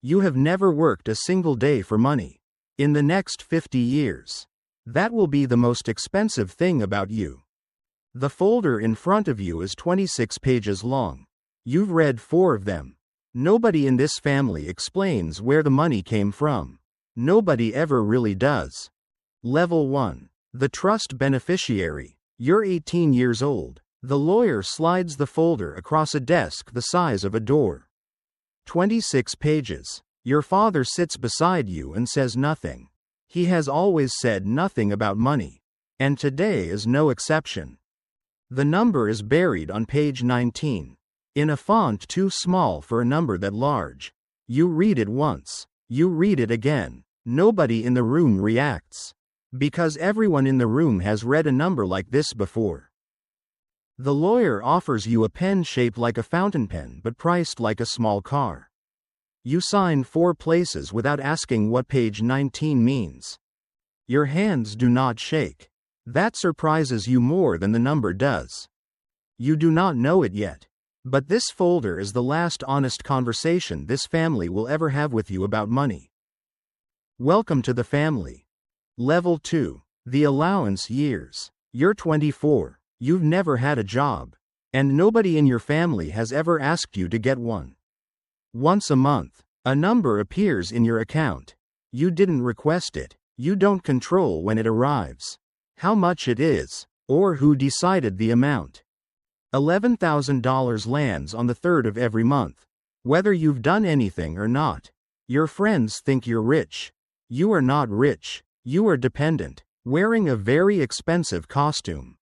You have never worked a single day for money. In the next 50 years. That will be the most expensive thing about you. The folder in front of you is 26 pages long. You've read 4 of them. Nobody in this family explains where the money came from. Nobody ever really does. Level 1. The trust beneficiary. You're 18 years old. The lawyer slides the folder across a desk the size of a door. 26 pages. Your father sits beside you and says nothing. He has always said nothing about money. And today is no exception. The number is buried on page 19. In a font too small for a number that large. You read it once. You read it again. Nobody in the room reacts. Because everyone in the room has read a number like this before. The lawyer offers you a pen shaped like a fountain pen but priced like a small car. You sign 4 places without asking what page 19 means. Your hands do not shake. That surprises you more than the number does. You do not know it yet. But this folder is the last honest conversation this family will ever have with you about money. Welcome to the family. Level 2. The allowance years. You're 24. You've never had a job. And nobody in your family has ever asked you to get one. Once a month, a number appears in your account. You didn't request it. You don't control when it arrives, how much it is, or who decided the amount. $11,000 lands on the 3rd of every month. Whether you've done anything or not. Your friends think you're rich. You are not rich. You are dependent, wearing a very expensive costume.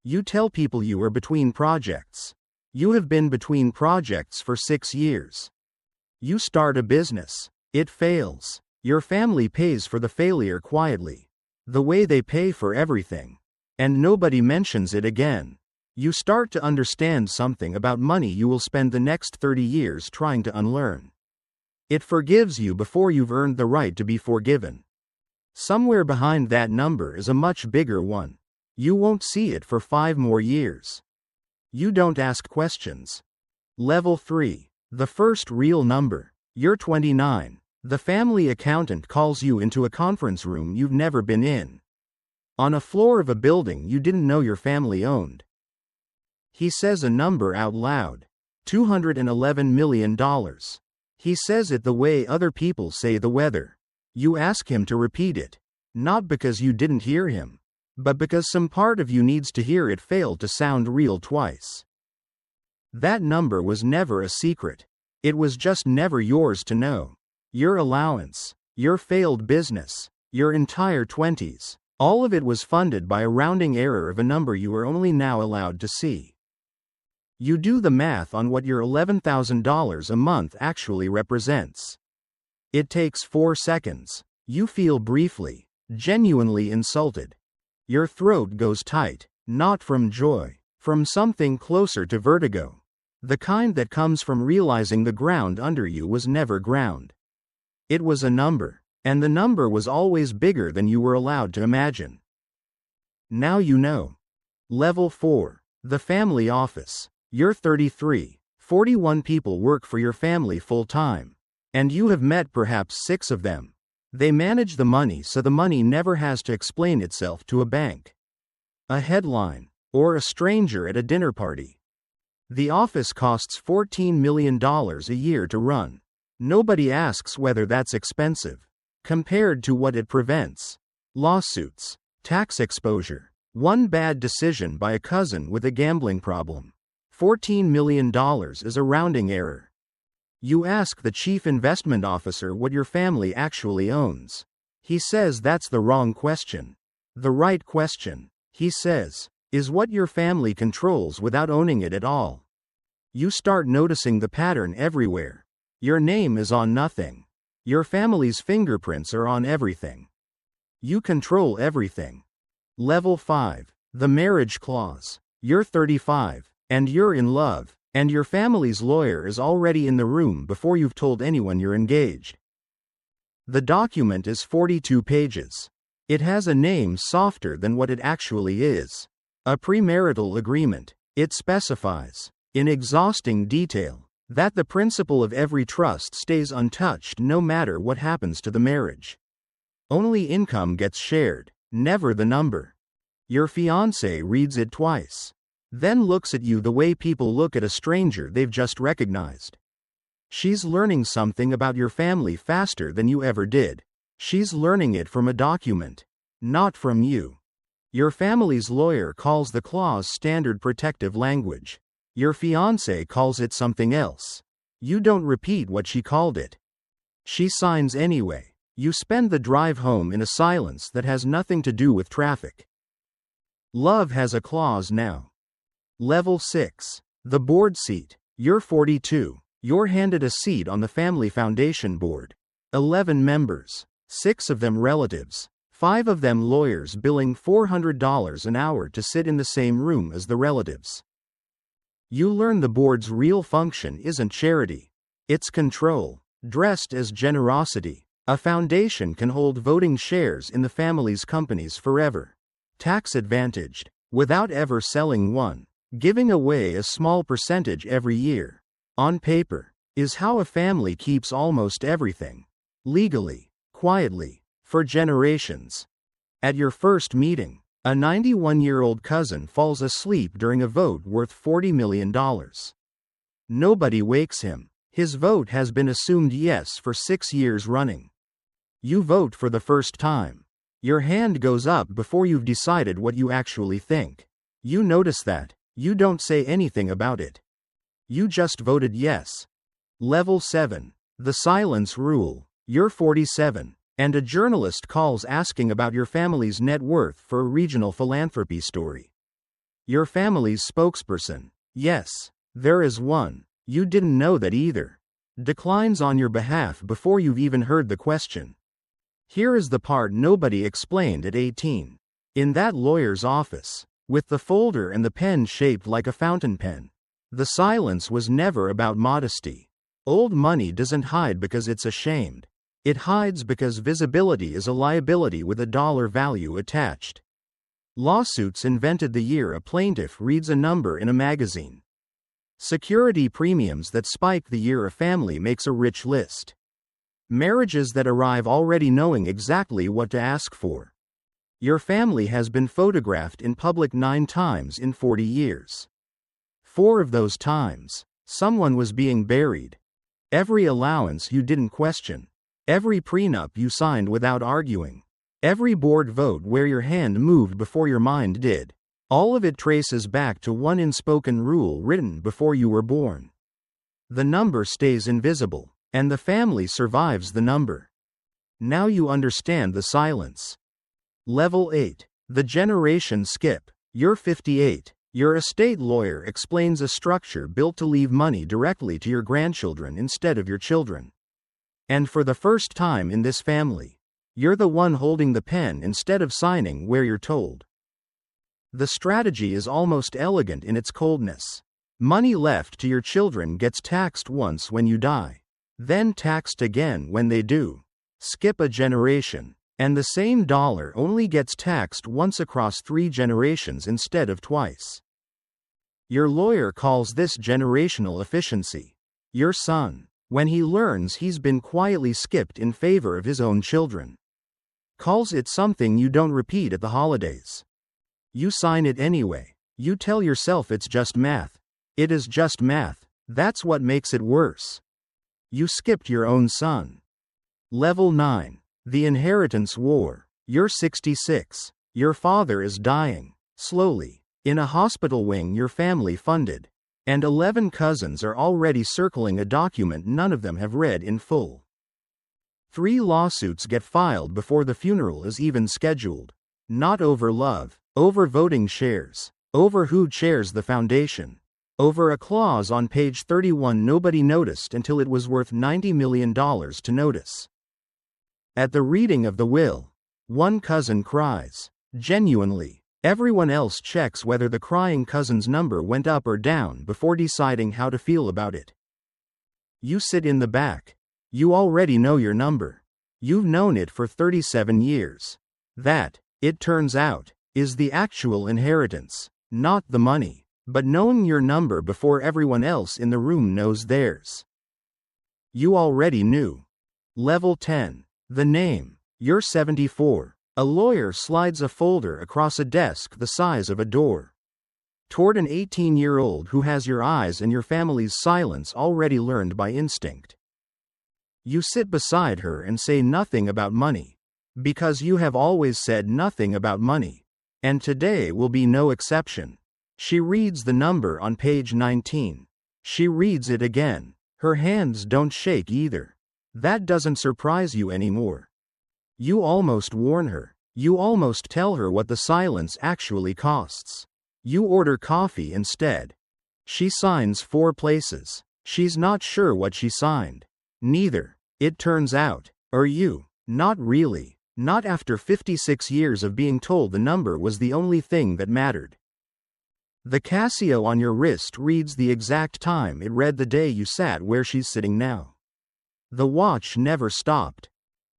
You tell people you are between projects. You have been between projects for 6 years. You start a business. It fails. Your family pays for the failure quietly. The way they pay for everything. And nobody mentions it again. You start to understand something about money you will spend the next 30 years trying to unlearn. It forgives you before you've earned the right to be forgiven. Somewhere behind that number is a much bigger one. You won't see it for 5 more years. You don't ask questions. Level 3. The first real number. You're 29. The family accountant calls you into a conference room you've never been in. On a floor of a building you didn't know your family owned. He says a number out loud. $211 million. He says it the way other people say the weather. You ask him to repeat it. Not because you didn't hear him, but because some part of you needs to hear it fail to sound real twice. That number was never a secret. It was just never yours to know. Your allowance, your failed business, your entire 20s, all of it was funded by a rounding error of a number you are only now allowed to see. You do the math on what your $11,000 a month actually represents. It takes 4 seconds. You feel briefly, genuinely insulted. Your throat goes tight, not from joy, from something closer to vertigo. The kind that comes from realizing the ground under you was never ground. It was a number, and the number was always bigger than you were allowed to imagine. Now you know. Level 4. The family office. You're 33. 41 people work for your family full-time. And you have met perhaps 6 of them. They manage the money so the money never has to explain itself to a bank, a headline, or a stranger at a dinner party. The office costs $14 million a year to run. Nobody asks whether that's expensive, compared to what it prevents. Lawsuits, tax exposure, one bad decision by a cousin with a gambling problem. $14 million is a rounding error. You ask the chief investment officer what your family actually owns. He says that's the wrong question. The right question, he says, is what your family controls without owning it at all. You start noticing the pattern everywhere. Your name is on nothing. Your family's fingerprints are on everything. You control everything. Level 5. The marriage clause. You're 35, and you're in love, and your family's lawyer is already in the room before you've told anyone you're engaged. The document is 42 pages. It has a name softer than what it actually is. A premarital agreement. It specifies, in exhausting detail, That the principle of every trust stays untouched no matter what happens to the marriage. Only income gets shared, never the number. Your fiancé reads it twice. Then looks at you the way people look at a stranger they've just recognized. She's learning something about your family faster than you ever did. She's learning it from a document, not from you. Your family's lawyer calls the clause standard protective language. Your fiancé calls it something else. You don't repeat what she called it. She signs anyway. You spend the drive home in a silence that has nothing to do with traffic. Love has a clause now. Level 6. The board seat. You're 42. You're handed a seat on the family foundation board. 11 members. 6 of them relatives. 5 of them lawyers billing $400 an hour to sit in the same room as the relatives. You learn the board's real function isn't charity. It's control, dressed as generosity. A foundation can hold voting shares in the family's companies forever. Tax advantaged, without ever selling one. Giving away a small percentage every year. On paper, is how a family keeps almost everything. Legally, quietly, for generations. At your first meeting, a 91-year-old cousin falls asleep during a vote worth $40 million. Nobody wakes him. His vote has been assumed yes for 6 years running. You vote for the first time. Your hand goes up before you've decided what you actually think. You notice that. You don't say anything about it. You just voted yes. Level 7. The silence rule. You're 47. And a journalist calls asking about your family's net worth for a regional philanthropy story. Your family's spokesperson. Yes, there is one. You didn't know that either. Declines on your behalf before you've even heard the question. Here is the part nobody explained at 18. In that lawyer's office, with the folder and the pen shaped like a fountain pen. The silence was never about modesty. Old money doesn't hide because it's ashamed. It hides because visibility is a liability with a dollar value attached. Lawsuits invented the year a plaintiff reads a number in a magazine. Security premiums that spike the year a family makes a rich list. Marriages that arrive already knowing exactly what to ask for. Your family has been photographed in public 9 times in 40 years. 4 of those times, someone was being buried. Every allowance you didn't question. Every prenup you signed without arguing. Every board vote where your hand moved before your mind did. All of it traces back to one unspoken rule written before you were born. The number stays invisible, and the family survives the number. Now you understand the silence. Level 8. The generation skip. You're 58. Your estate lawyer explains a structure built to leave money directly to your grandchildren instead of your children. And for the first time in this family, you're the one holding the pen instead of signing where you're told. The strategy is almost elegant in its coldness. Money left to your children gets taxed once when you die, then taxed again when they do. Skip a generation, and the same dollar only gets taxed once across 3 generations instead of twice. Your lawyer calls this generational efficiency. Your son, when he learns he's been quietly skipped in favor of his own children, calls it something you don't repeat at the holidays. You sign it anyway. You tell yourself it's just math. It is just math. That's what makes it worse. You skipped your own son. Level 9. The inheritance war. You're 66. Your father is dying, slowly, in a hospital wing your family funded. And 11 cousins are already circling a document none of them have read in full. 3 lawsuits get filed before the funeral is even scheduled. Not over love, over voting shares, over who chairs the foundation, over a clause on page 31 nobody noticed until it was worth $90 million to notice. At the reading of the will, one cousin cries, genuinely. Everyone else checks whether the crying cousin's number went up or down before deciding how to feel about it. You sit in the back. You already know your number. You've known it for 37 years. That, it turns out, is the actual inheritance, not the money. but knowing your number before everyone else in the room knows theirs. You already knew. Level 10. The name. You're 74. A lawyer slides a folder across a desk the size of a door. Toward an 18-year-old who has your eyes and your family's silence already learned by instinct. You sit beside her and say nothing about money. Because you have always said nothing about money. And today will be no exception. She reads the number on page 19. She reads it again. Her hands don't shake either. That doesn't surprise you anymore. You almost warn her. You almost tell her what the silence actually costs. You order coffee instead. She signs 4 places. She's not sure what she signed. Neither, it turns out. Are you? Not really. Not after 56 years of being told the number was the only thing that mattered. The Casio on your wrist reads the exact time it read the day you sat where she's sitting now. The watch never stopped.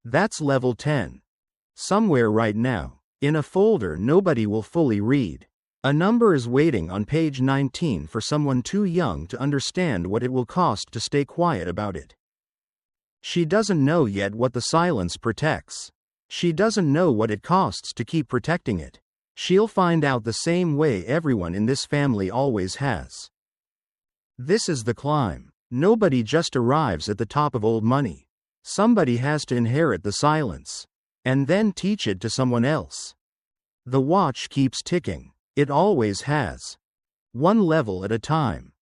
That's level 10. Somewhere right now, in a folder nobody will fully read. A number is waiting on page 19 for someone too young to understand what it will cost to stay quiet about it. She doesn't know yet what the silence protects. She doesn't know what it costs to keep protecting it. She'll find out the same way everyone in this family always has. This is the climb. Nobody just arrives at the top of old money. Somebody has to inherit the silence. And then teach it to someone else. The watch keeps ticking. It always has. One level at a time.